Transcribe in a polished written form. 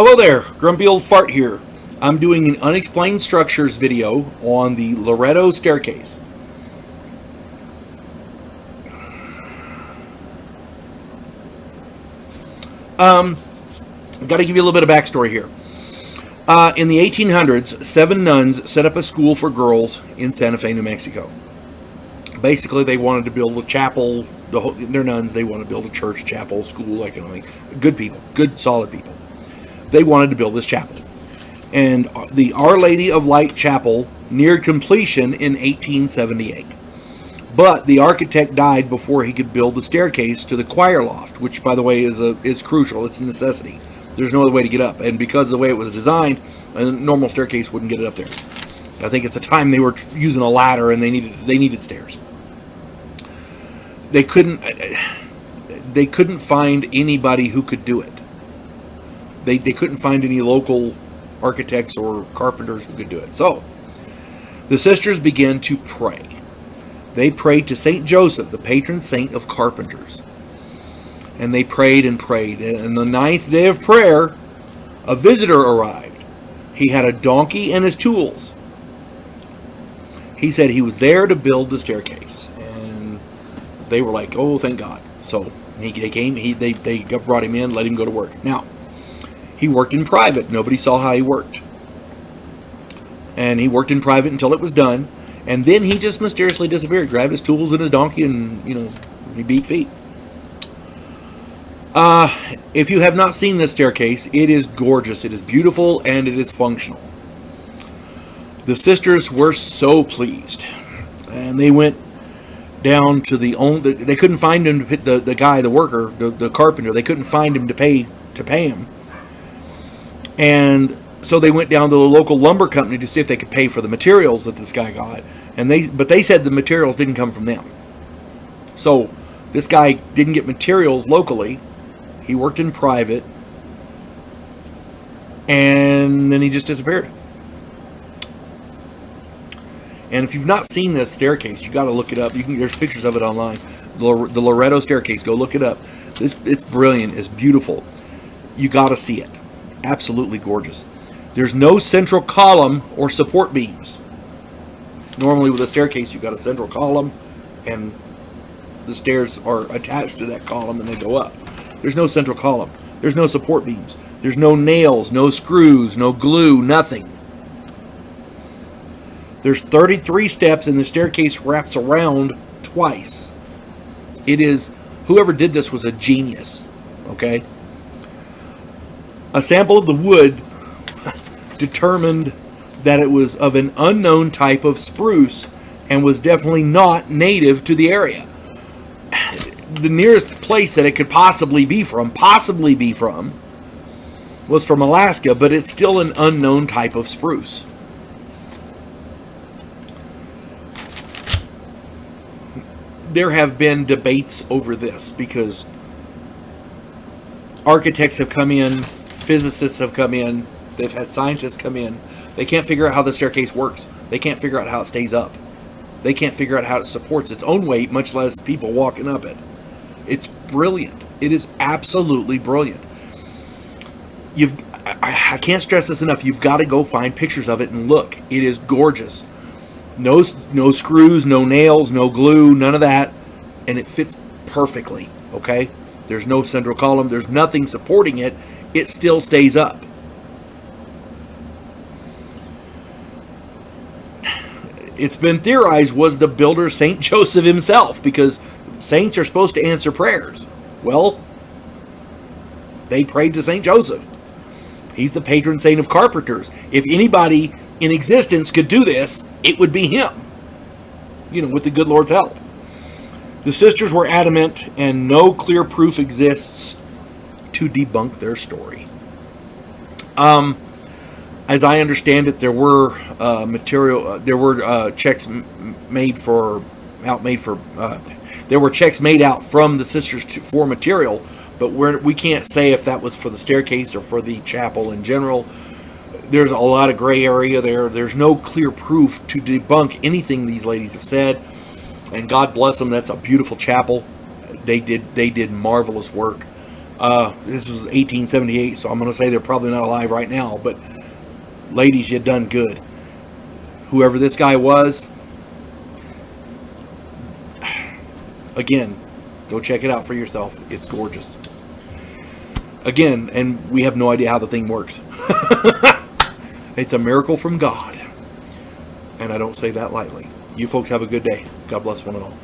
Hello there, Grumpy Old Fart here. I'm doing an unexplained structures video on the Loretto staircase. Got to give you a little bit of backstory here. In the 1800s, 7 nuns set up a school for girls in Santa Fe, New Mexico. Basically, they wanted to build a chapel. They're nuns. They wanted to build a church, chapel, school, like, good people, good, solid people. They wanted to build this chapel. And the Our Lady of Light Chapel neared completion in 1878. But the architect died before he could build the staircase to the choir loft, which, by the way, is crucial. It's a necessity. There's no other way to get up. And because of the way it was designed, a normal staircase wouldn't get it up there. I think at the time they were using a ladder and they needed stairs. They couldn't find anybody who could do it. They couldn't find any local architects or carpenters who could do it. So the sisters began to pray. They prayed to Saint Joseph, the patron saint of carpenters. And they prayed and prayed. And the 9th day of prayer, a visitor arrived. He had a donkey and his tools. He said he was there to build the staircase. And they were like, oh, thank God. So they brought him in, let him go to work. Now, he worked in private. Nobody saw how he worked. And he worked in private until it was done. And then he just mysteriously disappeared. Grabbed his tools and his donkey and, he beat feet. If you have not seen this staircase, it is gorgeous. It is beautiful and it is functional. The sisters were so pleased. And they went down to they couldn't find him, the guy, the worker, the carpenter. They couldn't find him to pay him. And so they went down to the local lumber company to see if they could pay for the materials that this guy got. But they said the materials didn't come from them. So this guy didn't get materials locally. He worked in private. And then he just disappeared. And if you've not seen this staircase, you got to look it up. There's pictures of it online. The Loretto staircase. Go look it up. It's brilliant. It's beautiful. You got to see it. Absolutely gorgeous. There's no central column or support beams. Normally with a staircase, you've got a central column and the stairs are attached to that column and they go up. There's no central column. There's no support beams. There's no nails, no screws, no glue, nothing. There's 33 steps and the staircase wraps around twice. Whoever did this was a genius. Okay? A sample of the wood determined that it was of an unknown type of spruce and was definitely not native to the area. The nearest place that it could possibly be from, was from Alaska, but it's still an unknown type of spruce. There have been debates over this because architects have come in, physicists have come in, they've had scientists come in. They can't figure out how the staircase works. They can't figure out how it stays up. They can't figure out how it supports its own weight, much less people walking up it. It's brilliant. It is absolutely brilliant. I can't stress this enough. You've got to go find pictures of it and look. It is gorgeous. No screws, no nails, no glue, none of that. And it fits perfectly, okay? There's no central column. There's nothing supporting it. It still stays up. It's been theorized was the builder Saint Joseph himself, because saints are supposed to answer prayers. Well, they prayed to Saint Joseph. He's the patron saint of carpenters. If anybody in existence could do this, it would be him. With the good Lord's help. The sisters were adamant, and no clear proof exists to debunk their story. As I understand it, there were checks made out from the sisters for material, but we can't say if that was for the staircase or for the chapel in general. There's a lot of gray area there. There's no clear proof to debunk anything these ladies have said. And God bless them. That's a beautiful chapel. They did marvelous work. This was 1878, so I'm going to say they're probably not alive right now. But ladies, you done good. Whoever this guy was, again, go check it out for yourself. It's gorgeous. Again, and we have no idea how the thing works. It's a miracle from God. And I don't say that lightly. You folks have a good day. God bless one and all.